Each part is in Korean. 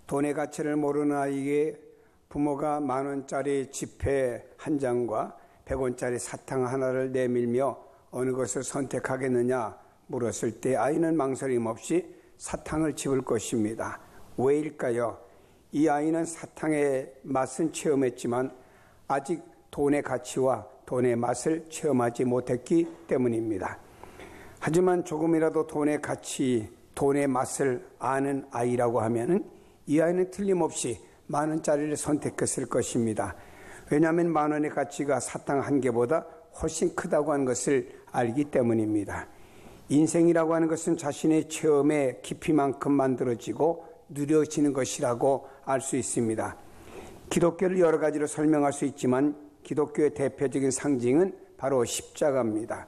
돈의 가치를 모르는 아이에게 부모가 10,000원짜리 지폐 한 장과 100원짜리 사탕 하나를 내밀며 어느 것을 선택하겠느냐 물었을 때 아이는 망설임 없이 사탕을 집을 것입니다. 왜일까요? 이 아이는 사탕의 맛은 체험했지만 아직 돈의 가치와 돈의 맛을 체험하지 못했기 때문입니다. 하지만 조금이라도 돈의 가치, 돈의 맛을 아는 아이라고 하면은 이 아이는 틀림없이 10,000원짜리를 선택했을 것입니다. 왜냐하면 10,000원의 가치가 사탕 한 개보다 훨씬 크다고 하는 것을 알기 때문입니다. 인생이라고 하는 것은 자신의 체험의 깊이만큼 만들어지고 누려지는 것이라고 알 수 있습니다. 기독교를 여러 가지로 설명할 수 있지만 기독교의 대표적인 상징은 바로 십자가입니다.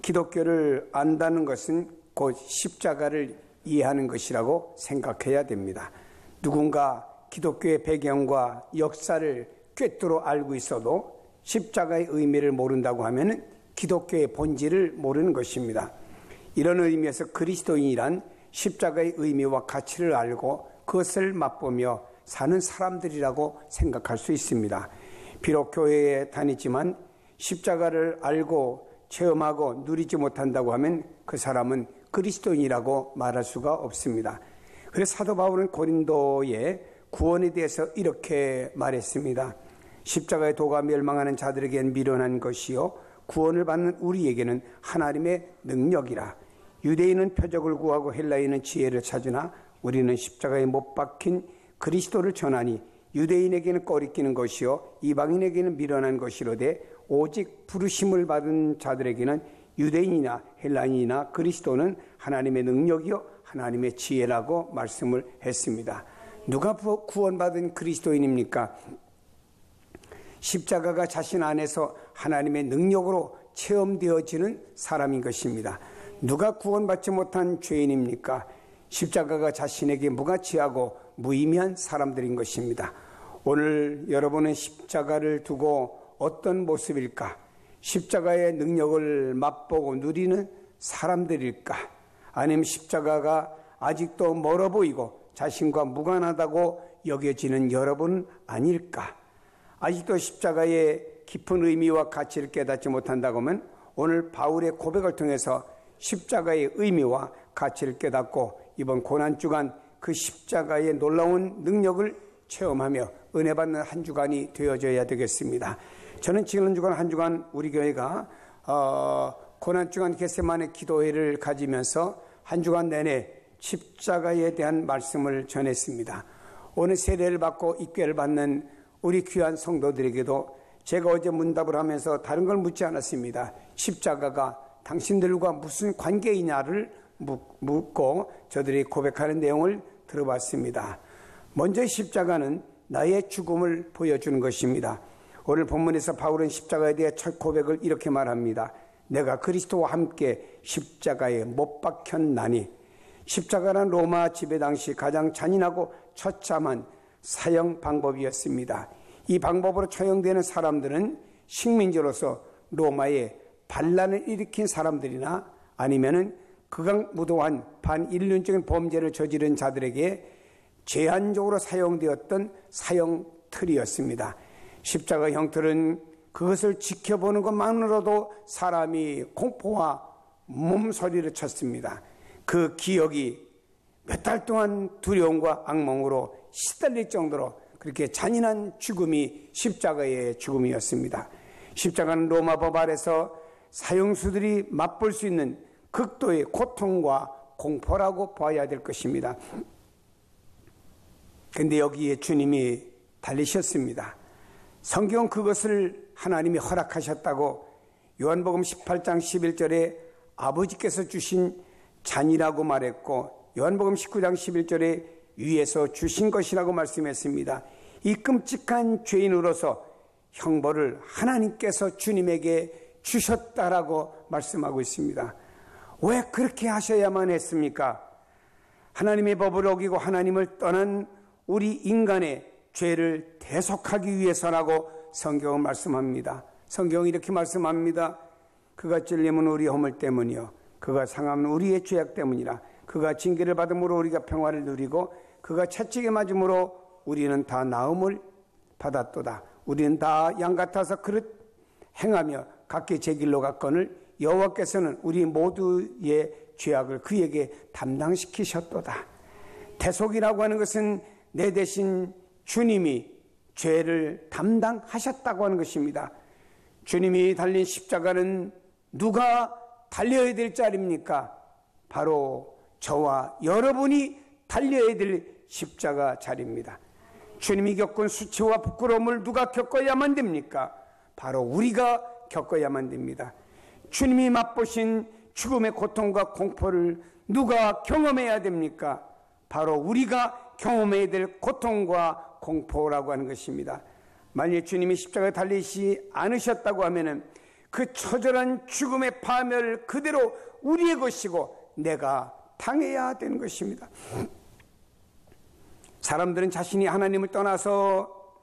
기독교를 안다는 것은 곧 십자가를 이해하는 것이라고 생각해야 됩니다. 누군가 기독교의 배경과 역사를 꿰뚫어 알고 있어도 십자가의 의미를 모른다고 하면 기독교의 본질을 모르는 것입니다. 이런 의미에서 그리스도인이란 십자가의 의미와 가치를 알고 그것을 맛보며 사는 사람들이라고 생각할 수 있습니다. 비록 교회에 다니지만 십자가를 알고 체험하고 누리지 못한다고 하면 그 사람은 그리스도인이라고 말할 수가 없습니다. 그래서 사도 바울은 고린도의 구원에 대해서 이렇게 말했습니다. 십자가의 도가 멸망하는 자들에게는 미련한 것이요 구원을 받는 우리에게는 하나님의 능력이라. 유대인은 표적을 구하고 헬라인은 지혜를 찾으나 우리는 십자가에 못 박힌 그리스도를 전하니 유대인에게는 꺼리끼는 것이요 이방인에게는 미련한 것이로되 오직 부르심을 받은 자들에게는 유대인이나 헬라인이나 그리스도는 하나님의 능력이요 하나님의 지혜라고 말씀을 했습니다. 누가 구원받은 그리스도인입니까? 십자가가 자신 안에서 하나님의 능력으로 체험되어지는 사람인 것입니다. 누가 구원받지 못한 죄인입니까? 십자가가 자신에게 무가치하고 무의미한 사람들인 것입니다. 오늘 여러분은 십자가를 두고 어떤 모습일까? 십자가의 능력을 맛보고 누리는 사람들일까? 아니면 십자가가 아직도 멀어 보이고 자신과 무관하다고 여겨지는 여러분 아닐까? 아직도 십자가의 깊은 의미와 가치를 깨닫지 못한다고 하면 오늘 바울의 고백을 통해서 십자가의 의미와 가치를 깨닫고 이번 고난주간 그 십자가의 놀라운 능력을 체험하며 은혜 받는 한 주간이 되어져야 되겠습니다. 저는 지난 주간 한 주간 우리 교회가 고난주간 겟세마네 기도회를 가지면서 한 주간 내내 십자가에 대한 말씀을 전했습니다. 오늘 세례를 받고 입교를 받는 우리 귀한 성도들에게도 제가 어제 문답을 하면서 다른 걸 묻지 않았습니다. 십자가가 당신들과 무슨 관계이냐를 묻고 저들이 고백하는 내용을 들어봤습니다. 먼저 십자가는 나의 죽음을 보여주는 것입니다. 오늘 본문에서 바울은 십자가에 대해 첫 고백을 이렇게 말합니다. 내가 그리스도와 함께 십자가에 못 박혔나니. 십자가는 로마 지배 당시 가장 잔인하고 처참한 사형 방법이었습니다. 이 방법으로 처형되는 사람들은 식민지로서 로마에 반란을 일으킨 사람들이나 아니면은 극악무도한 반인륜적인 범죄를 저지른 자들에게 제한적으로 사용되었던 사형틀이었습니다. 십자가 형틀은 그것을 지켜보는 것만으로도 사람이 공포와 몸서리를 쳤습니다. 그 기억이 몇 달 동안 두려움과 악몽으로 시달릴 정도로 그렇게 잔인한 죽음이 십자가의 죽음이었습니다. 십자가는 로마 법 아래서 사형수들이 맛볼 수 있는 극도의 고통과 공포라고 봐야 될 것입니다. 그런데 여기에 주님이 달리셨습니다. 성경은 그것을 하나님이 허락하셨다고 요한복음 18장 11절에 아버지께서 주신 잔이라고 말했고 요한복음 19장 11절에 위에서 주신 것이라고 말씀했습니다. 이 끔찍한 죄인으로서 형벌을 하나님께서 주님에게 주셨다라고 말씀하고 있습니다. 왜 그렇게 하셔야만 했습니까? 하나님의 법을 어기고 하나님을 떠난 우리 인간의 죄를 대속하기 위해서라고 성경은 말씀합니다. 성경은 이렇게 말씀합니다. 그가 찔림은 우리 허물 때문이요 그가 상함은 우리의 죄악 때문이라. 그가 징계를 받음으로 우리가 평화를 누리고 그가 채찍에 맞음으로 우리는 다 나음을 받았도다. 우리는 다 양 같아서 그릇 행하며 각기 제 길로 갔거늘 여호와께서는 우리 모두의 죄악을 그에게 담당시키셨도다. 대속이라고 하는 것은 내 대신 주님이 죄를 담당하셨다고 하는 것입니다. 주님이 달린 십자가는 누가 달려야 될 자리입니까? 바로 저와 여러분이 달려야 될 십자가 자리입니다. 주님이 겪은 수치와 부끄러움을 누가 겪어야만 됩니까? 바로 우리가 겪어야만 됩니다. 주님이 맛보신 죽음의 고통과 공포를 누가 경험해야 됩니까? 바로 우리가 경험해야 될 고통과 공포라고 하는 것입니다. 만일 주님이 십자가에 달리지 않으셨다고 하면 그 처절한 죽음의 파멸을 그대로 우리의 것이고 내가 당해야 되는 것입니다. 사람들은 자신이 하나님을 떠나서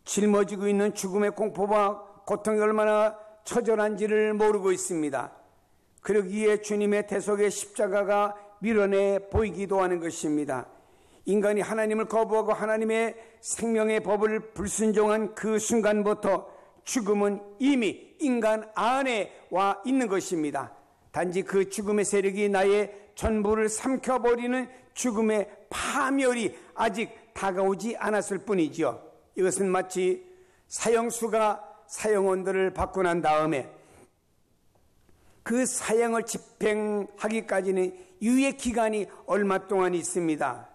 짊어지고 있는 죽음의 공포와 고통이 얼마나 처절한지를 모르고 있습니다. 그러기에 주님의 대속의 십자가가 밀어내 보이기도 하는 것입니다. 인간이 하나님을 거부하고 하나님의 생명의 법을 불순종한 그 순간부터 죽음은 이미 인간 안에 와 있는 것입니다. 단지 그 죽음의 세력이 나의 전부를 삼켜버리는 죽음의 파멸이 아직 다가오지 않았을 뿐이지요. 이것은 마치 사형수가 사형원들을 받고 난 다음에 그 사형을 집행하기까지는 유예 기간이 얼마 동안 있습니다.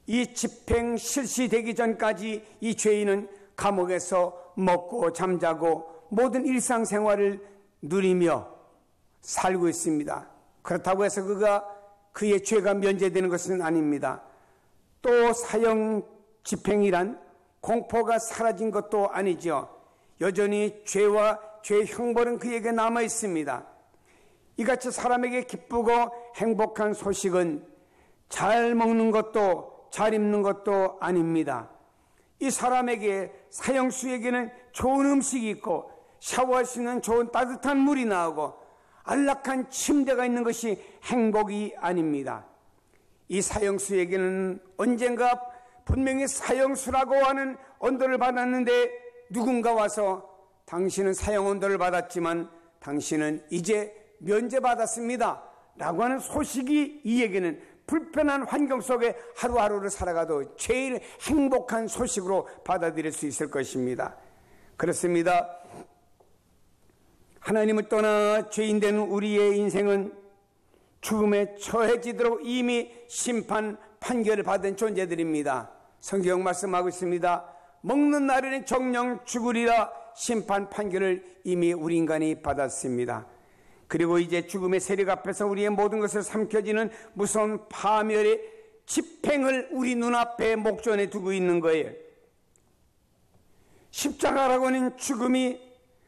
이 집행 실시되기 전까지 이 죄인은 감옥에서 먹고 잠자고 모든 일상생활을 누리며 살고 있습니다. 그렇다고 해서 그의 죄가 면제되는 것은 아닙니다. 또 사형 집행이란 공포가 사라진 것도 아니죠. 여전히 죄와 죄의 형벌은 그에게 남아 있습니다. 이같이 사람에게 기쁘고 행복한 소식은 잘 먹는 것도 잘 입는 것도 아닙니다. 이 사람에게 사형수에게는 좋은 음식이 있고 샤워할 수 있는 좋은 따뜻한 물이 나오고 안락한 침대가 있는 것이 행복이 아닙니다. 이 사형수에게는 언젠가 분명히 사형수라고 하는 언도를 받았는데 누군가 와서 당신은 사형 언도를 받았지만 당신은 이제 면제받았습니다 라고 하는 소식이 이에게는 불편한 환경 속에 하루하루를 살아가도 제일 행복한 소식으로 받아들일 수 있을 것입니다. 그렇습니다. 하나님을 떠나 죄인 된 우리의 인생은 죽음에 처해지도록 이미 심판 판결을 받은 존재들입니다. 성경 말씀하고 있습니다. 먹는 날에는 정령 죽으리라 심판 판결을 이미 우리 인간이 받았습니다. 그리고 이제 죽음의 세력 앞에서 우리의 모든 것을 삼켜지는 무서운 파멸의 집행을 우리 눈앞에 목전에 두고 있는 거예요. 십자가라고 하는 죽음이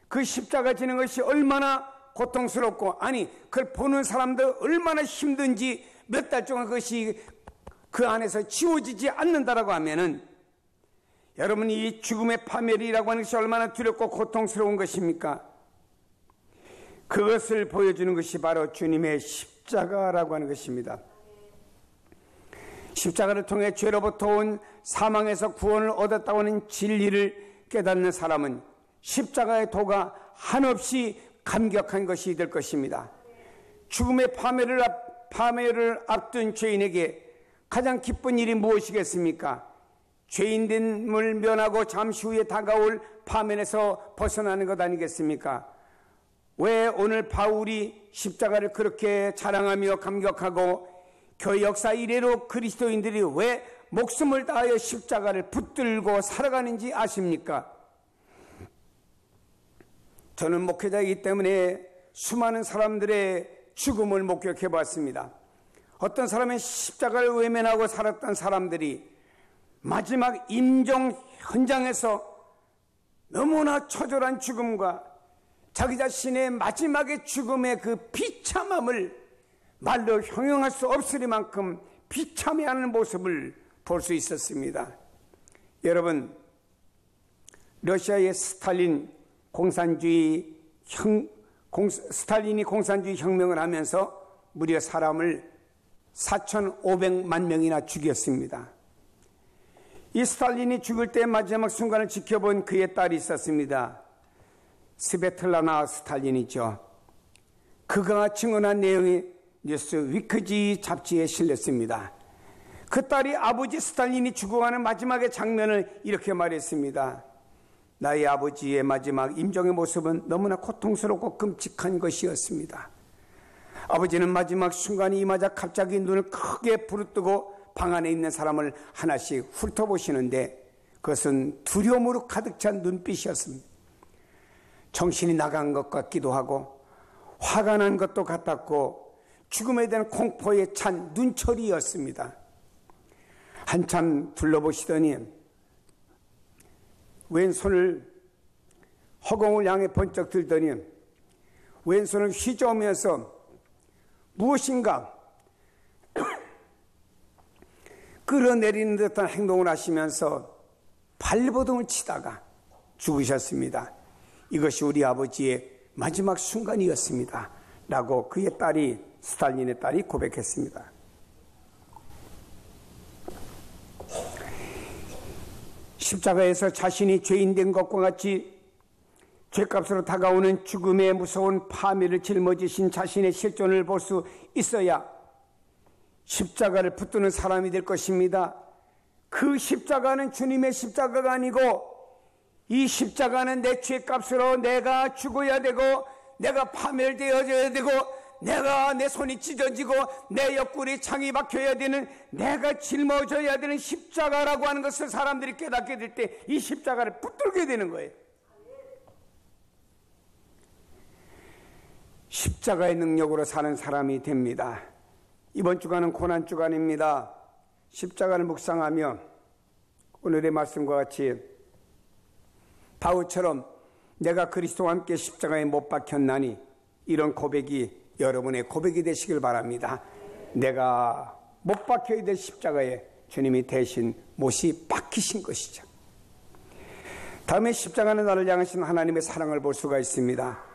그 십자가 지는 것이 얼마나 고통스럽고 아니 그걸 보는 사람도 얼마나 힘든지 몇 달 동안 그것이 그 안에서 지워지지 않는다라고 하면은 여러분이 이 죽음의 파멸이라고 하는 것이 얼마나 두렵고 고통스러운 것입니까? 그것을 보여주는 것이 바로 주님의 십자가라고 하는 것입니다. 십자가를 통해 죄로부터 온 사망에서 구원을 얻었다고 하는 진리를 깨닫는 사람은 십자가의 도가 한없이 감격한 것이 될 것입니다. 죽음의 파멸을 앞둔 죄인에게 가장 기쁜 일이 무엇이겠습니까? 죄인됨을 면하고 잠시 후에 다가올 파멸에서 벗어나는 것 아니겠습니까? 왜 오늘 바울이 십자가를 그렇게 자랑하며 감격하고 교회 역사 이래로 그리스도인들이 왜 목숨을 다하여 십자가를 붙들고 살아가는지 아십니까? 저는 목회자이기 때문에 수많은 사람들의 죽음을 목격해 봤습니다. 어떤 사람은 십자가를 외면하고 살았던 사람들이 마지막 임종 현장에서 너무나 처절한 죽음과 자기 자신의 마지막의 죽음의 그 비참함을 말로 형용할 수 없으리만큼 비참해하는 모습을 볼 수 있었습니다. 여러분, 러시아의 스탈린이 공산주의 혁명을 하면서 무려 사람을 4,500만 명이나 죽였습니다. 이 스탈린이 죽을 때 마지막 순간을 지켜본 그의 딸이 있었습니다. 스베틀라나 스탈린이죠. 그가 증언한 내용이 뉴스 위크지 잡지에 실렸습니다. 그 딸이 아버지 스탈린이 죽어가는 마지막의 장면을 이렇게 말했습니다. 나의 아버지의 마지막 임종의 모습은 너무나 고통스럽고 끔찍한 것이었습니다. 아버지는 마지막 순간이 임하자 갑자기 눈을 크게 부릅뜨고 방 안에 있는 사람을 하나씩 훑어보시는데 그것은 두려움으로 가득 찬 눈빛이었습니다. 정신이 나간 것 같기도 하고 화가 난 것도 같았고 죽음에 대한 공포에 찬 눈초리였습니다. 한참 둘러보시더니 왼손을 허공을 향해 번쩍 들더니 왼손을 휘저으면서 무엇인가 끌어내리는 듯한 행동을 하시면서 발버둥을 치다가 죽으셨습니다. 이것이 우리 아버지의 마지막 순간이었습니다. 라고 그의 딸이, 스탈린의 딸이 고백했습니다. 십자가에서 자신이 죄인 된 것과 같이 죄값으로 다가오는 죽음의 무서운 파멸을 짊어지신 자신의 실존을 볼 수 있어야 십자가를 붙드는 사람이 될 것입니다. 그 십자가는 주님의 십자가가 아니고 이 십자가는 내 죄값으로 내가 죽어야 되고 내가 파멸되어져야 되고 내가 내 손이 찢어지고 내 옆구리에 창이 박혀야 되는 내가 짊어져야 되는 십자가라고 하는 것을 사람들이 깨닫게 될 때 이 십자가를 붙들게 되는 거예요. 십자가의 능력으로 사는 사람이 됩니다. 이번 주간은 고난주간입니다. 십자가를 묵상하며 오늘의 말씀과 같이 바울처럼 내가 그리스도와 함께 십자가에 못 박혔나니 이런 고백이 여러분의 고백이 되시길 바랍니다. 내가 못 박혀야 될 십자가에 주님이 대신 못이 박히신 것이죠. 다음에 십자가는 나를 향하신 하나님의 사랑을 볼 수가 있습니다.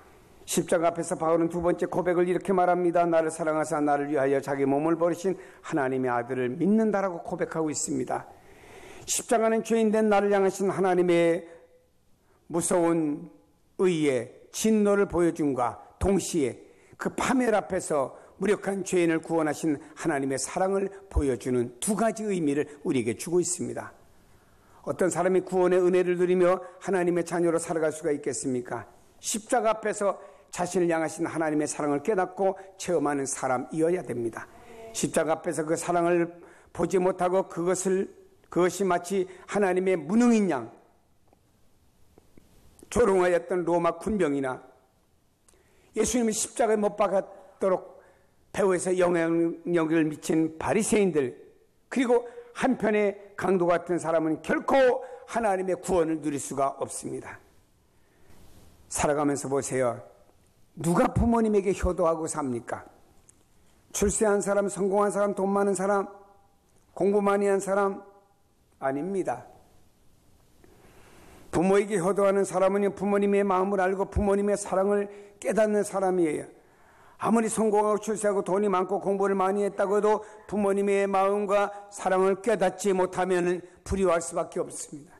십자가 앞에서 바울은 두 번째 고백을 이렇게 말합니다. 나를 사랑하사 나를 위하여 자기 몸을 버리신 하나님의 아들을 믿는다라고 고백하고 있습니다. 십자가는 죄인된 나를 향하신 하나님의 무서운 의의 진노를 보여줌과 동시에 그 파멸 앞에서 무력한 죄인을 구원하신 하나님의 사랑을 보여주는 두 가지 의미를 우리에게 주고 있습니다. 어떤 사람이 구원의 은혜를 누리며 하나님의 자녀로 살아갈 수가 있겠습니까? 십자가 앞에서 자신을 향하신 하나님의 사랑을 깨닫고 체험하는 사람이어야 됩니다. 십자가 앞에서 그 사랑을 보지 못하고 그것이 마치 하나님의 무능인 양 조롱하였던 로마 군병이나 예수님을 십자가에 못 박았도록 배후에서 영향력을 미친 바리새인들, 그리고 한편의 강도 같은 사람은 결코 하나님의 구원을 누릴 수가 없습니다. 살아가면서 보세요. 누가 부모님에게 효도하고 삽니까? 출세한 사람, 성공한 사람, 돈 많은 사람, 공부 많이 한 사람 아닙니다. 부모에게 효도하는 사람은 부모님의 마음을 알고 부모님의 사랑을 깨닫는 사람이에요. 아무리 성공하고 출세하고 돈이 많고 공부를 많이 했다고 해도 부모님의 마음과 사랑을 깨닫지 못하면 불효할 수밖에 없습니다.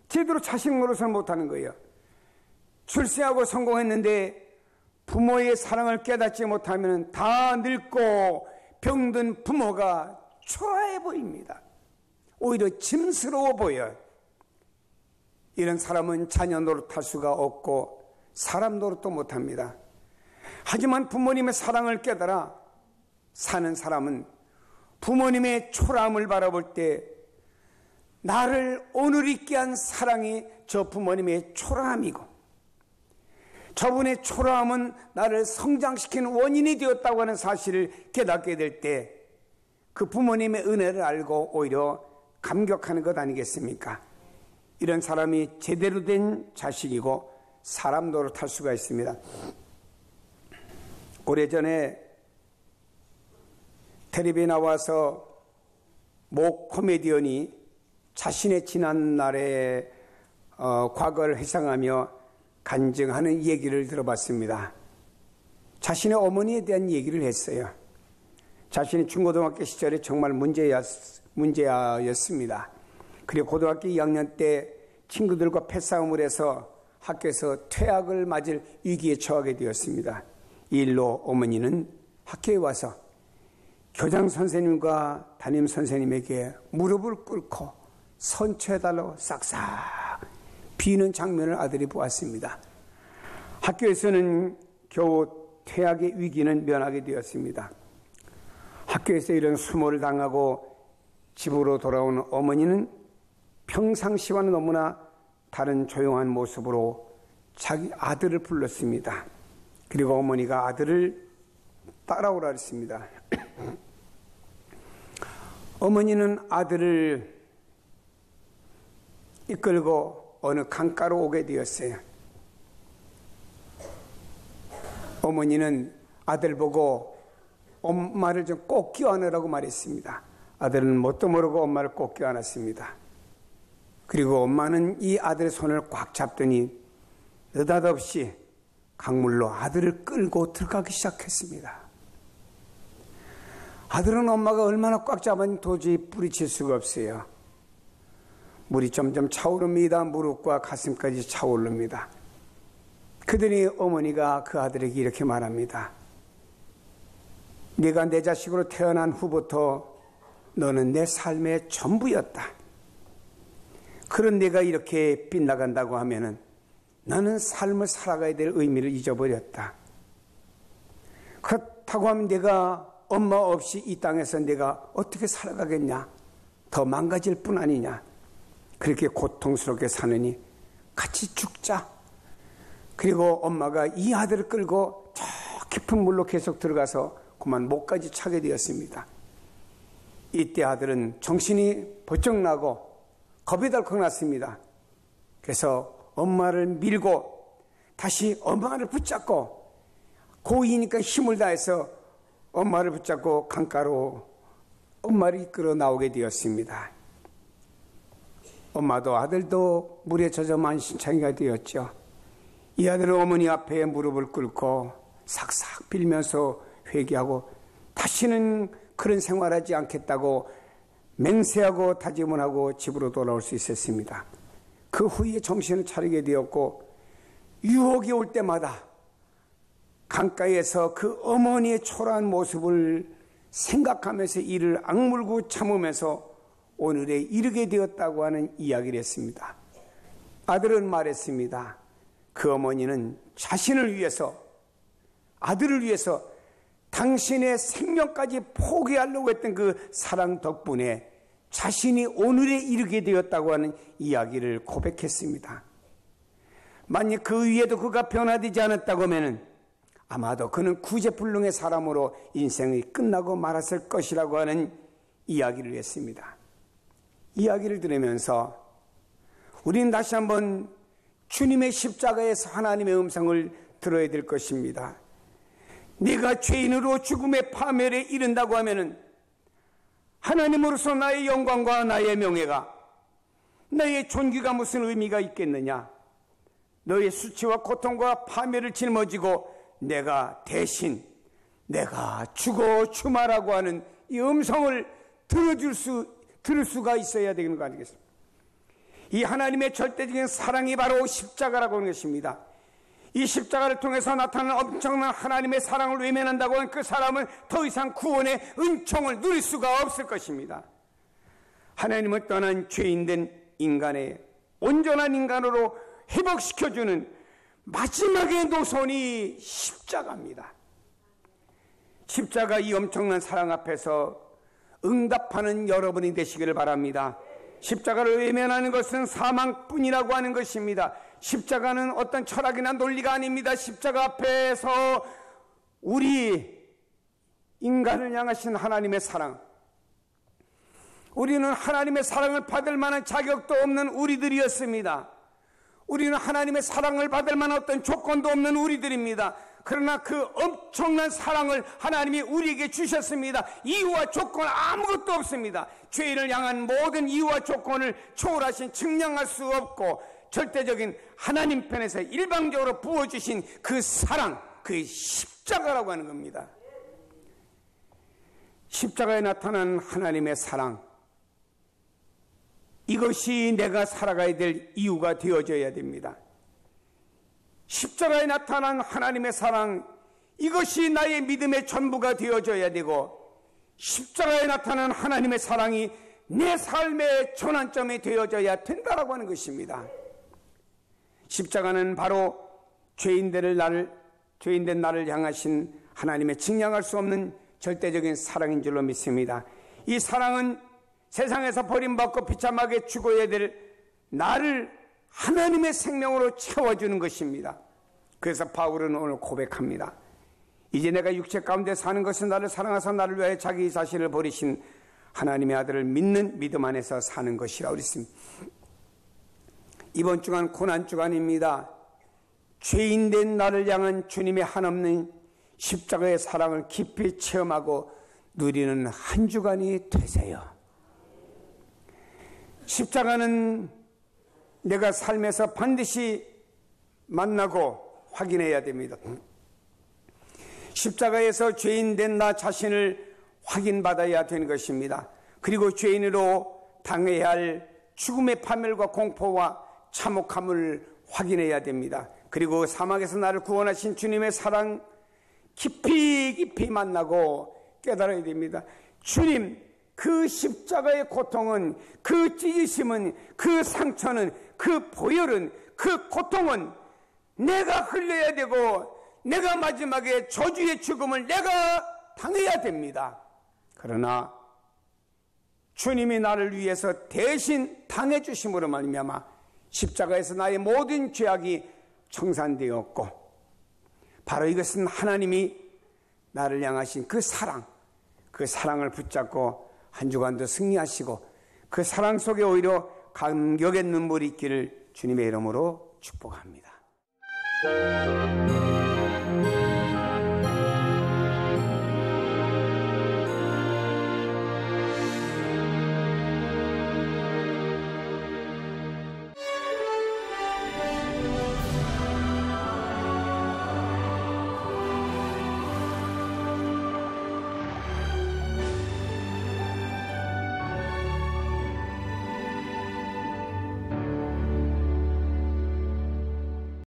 제대로 자식 노릇을 못하는 거예요. 출세하고 성공했는데 부모의 사랑을 깨닫지 못하면 다 늙고 병든 부모가 초라해 보입니다. 오히려 짐스러워 보여요. 이런 사람은 자녀 노릇할 수가 없고 사람 노릇도 못합니다. 하지만 부모님의 사랑을 깨달아 사는 사람은 부모님의 초라함을 바라볼 때 나를 오늘 있게 한 사랑이 저 부모님의 초라함이고 저분의 초라함은 나를 성장시키는 원인이 되었다고 하는 사실을 깨닫게 될 때 그 부모님의 은혜를 알고 오히려 감격하는 것 아니겠습니까? 이런 사람이 제대로 된 자식이고 사람 노릇할 수가 있습니다. 오래전에 텔레비에 나와서 모 코미디언이 자신의 지난 날의 과거를 회상하며 간증하는 얘기를 들어봤습니다. 자신의 어머니에 대한 얘기를 했어요. 자신이 중고등학교 시절에 정말 문제아였습니다. 그리고 고등학교 2학년 때 친구들과 패싸움을 해서 학교에서 퇴학을 맞을 위기에 처하게 되었습니다. 이 일로 어머니는 학교에 와서 교장 선생님과 담임 선생님에게 무릎을 꿇고 선처해달라고 싹싹 비는 장면을 아들이 보았습니다. 학교에서는 겨우 퇴학의 위기는 면하게 되었습니다. 학교에서 이런 수모를 당하고 집으로 돌아온 어머니는 평상시와는 너무나 다른 조용한 모습으로 자기 아들을 불렀습니다. 그리고 어머니가 아들을 따라오라 했습니다. 어머니는 아들을 이끌고 어느 강가로 오게 되었어요. 어머니는 아들 보고 엄마를 좀 꼭 껴안으라고 말했습니다. 아들은 뭣도 모르고 엄마를 꼭 껴안았습니다. 그리고 엄마는 이 아들의 손을 꽉 잡더니 느닷없이 강물로 아들을 끌고 들어가기 시작했습니다. 아들은 엄마가 얼마나 꽉 잡았는지 도저히 뿌리칠 수가 없어요. 물이 점점 차오릅니다. 무릎과 가슴까지 차오릅니다. 그러더니 어머니가 그 아들에게 이렇게 말합니다. 네가 내 자식으로 태어난 후부터 너는 내 삶의 전부였다. 그런 네가 이렇게 빗나간다고 하면은 나는 삶을 살아가야 될 의미를 잊어버렸다. 그렇다고 하면 내가 엄마 없이 이 땅에서 내가 어떻게 살아가겠냐? 더 망가질 뿐 아니냐? 그렇게 고통스럽게 사느니 같이 죽자. 그리고 엄마가 이 아들을 끌고 저 깊은 물로 계속 들어가서 그만 목까지 차게 되었습니다. 이때 아들은 정신이 번쩍 나고 겁이 덜컥 났습니다. 그래서 엄마를 밀고 다시 엄마를 붙잡고 고이니까 힘을 다해서 엄마를 붙잡고 강가로 엄마를 이끌어 나오게 되었습니다. 엄마도 아들도 물에 젖어 만신창이가 되었죠. 이 아들은 어머니 앞에 무릎을 꿇고 삭삭 빌면서 회개하고 다시는 그런 생활하지 않겠다고 맹세하고 다짐을 하고 집으로 돌아올 수 있었습니다. 그 후에 정신을 차리게 되었고 유혹이 올 때마다 강가에서 그 어머니의 초라한 모습을 생각하면서 이를 악물고 참으면서 오늘에 이르게 되었다고 하는 이야기를 했습니다. 아들은 말했습니다. 그 어머니는 자신을 위해서, 아들을 위해서 당신의 생명까지 포기하려고 했던 그 사랑 덕분에 자신이 오늘에 이르게 되었다고 하는 이야기를 고백했습니다. 만약 그 위에도 그가 변화되지 않았다고 하면 아마도 그는 구제불능의 사람으로 인생이 끝나고 말았을 것이라고 하는 이야기를 했습니다. 이야기를 들으면서 우리는 다시 한번 주님의 십자가에서 하나님의 음성을 들어야 될 것입니다. 네가 죄인으로 죽음의 파멸에 이른다고 하면은 하나님으로서 나의 영광과 나의 명예가, 나의 존귀가 무슨 의미가 있겠느냐? 너의 수치와 고통과 파멸을 짊어지고 내가 대신 내가 죽어 주마라고 하는 이 음성을 들을 수가 있어야 되는 거 아니겠습니까? 이 하나님의 절대적인 사랑이 바로 십자가라고 하는 것입니다. 이 십자가를 통해서 나타나는 엄청난 하나님의 사랑을 외면한다고 하는 그 사람은 더 이상 구원의 은총을 누릴 수가 없을 것입니다. 하나님을 떠난 죄인된 인간의 온전한 인간으로 회복시켜주는 마지막의 노선이 십자가입니다. 십자가 이 엄청난 사랑 앞에서 응답하는 여러분이 되시기를 바랍니다. 십자가를 외면하는 것은 사망뿐이라고 하는 것입니다. 십자가는 어떤 철학이나 논리가 아닙니다. 십자가 앞에서 우리 인간을 향하신 하나님의 사랑, 우리는 하나님의 사랑을 받을 만한 자격도 없는 우리들이었습니다. 우리는 하나님의 사랑을 받을 만한 어떤 조건도 없는 우리들입니다. 그러나 그 엄청난 사랑을 하나님이 우리에게 주셨습니다. 이유와 조건 아무것도 없습니다. 죄인을 향한 모든 이유와 조건을 초월하신, 측량할 수 없고 절대적인 하나님 편에서 일방적으로 부어주신 그 사랑, 그 십자가라고 하는 겁니다. 십자가에 나타난 하나님의 사랑, 이것이 내가 살아가야 될 이유가 되어져야 됩니다. 십자가에 나타난 하나님의 사랑, 이것이 나의 믿음의 전부가 되어져야 되고, 십자가에 나타난 하나님의 사랑이 내 삶의 전환점이 되어져야 된다라고 하는 것입니다. 십자가는 바로 죄인된 나를 향하신 하나님의 증량할 수 없는 절대적인 사랑인 줄로 믿습니다. 이 사랑은 세상에서 버림받고 비참하게 죽어야 될 나를 하나님의 생명으로 채워주는 것입니다. 그래서 바울은 오늘 고백합니다. 이제 내가 육체 가운데 사는 것은 나를 사랑하사 나를 위하여 자기 자신을 버리신 하나님의 아들을 믿는 믿음 안에서 사는 것이라 그랬습니다. 이번 주간 고난주간입니다. 죄인된 나를 향한 주님의 한없는 십자가의 사랑을 깊이 체험하고 누리는 한 주간이 되세요. 십자가는 내가 삶에서 반드시 만나고 확인해야 됩니다. 십자가에서 죄인된 나 자신을 확인받아야 되는 것입니다. 그리고 죄인으로 당해야 할 죽음의 파멸과 공포와 참혹함을 확인해야 됩니다. 그리고 사막에서 나를 구원하신 주님의 사랑 깊이 만나고 깨달아야 됩니다. 주님, 그 십자가의 고통은, 그 찢으심은, 그 상처는, 그 보혈은, 그 고통은 내가 흘려야 되고 내가 마지막에 저주의 죽음을 내가 당해야 됩니다. 그러나 주님이 나를 위해서 대신 당해 주심으로 말미암아 십자가에서 나의 모든 죄악이 청산되었고, 바로 이것은 하나님이 나를 향하신 그 사랑을 붙잡고 한 주간도 승리하시고 그 사랑 속에 오히려 감격의 눈물이 있기를 주님의 이름으로 축복합니다.